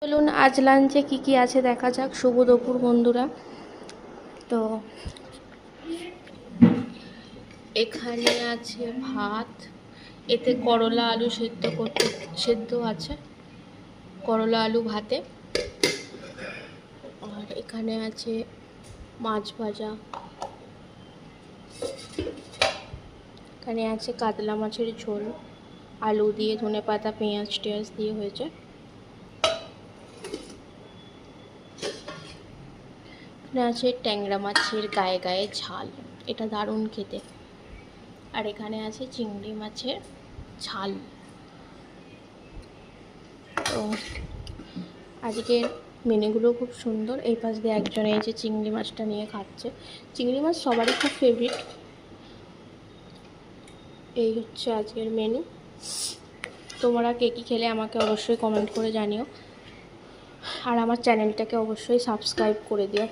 চলুন আজ লাঞ্চে কী আছে দেখা যাক। শুভ দুপুর বন্ধুরা। তো এখানে আছে ভাত, এতে করলা আলু সেদ্ধ আছে, করলা আলু ভাতে। আর এখানে আছে মাছ ভাজা, এখানে আছে কাতলা মাছের ঝোল, আলু দিয়ে ধনেপাতা পেঁয়াজ টেয়াজ দিয়ে হয়েছে। এখানে আছে ট্যাংরা মাছের গায়ে গায়ে ঝাল, এটা দারুণ খেতে। আর এখানে আছে চিংড়ি মাছের ঝাল। তো আজকের মেনুগুলো খুব সুন্দর। এই পাশ দিয়ে একজন এই যে চিংড়ি মাছটা নিয়ে খাচ্ছে। চিংড়ি মাছ সবারই খুব ফেভারিট। এই হচ্ছে আজকের মেনু। তোমরা কে কী খেলে আমাকে অবশ্যই কমেন্ট করে জানিও, আর আমার চ্যানেলটাকে অবশ্যই সাবস্ক্রাইব করে দিও।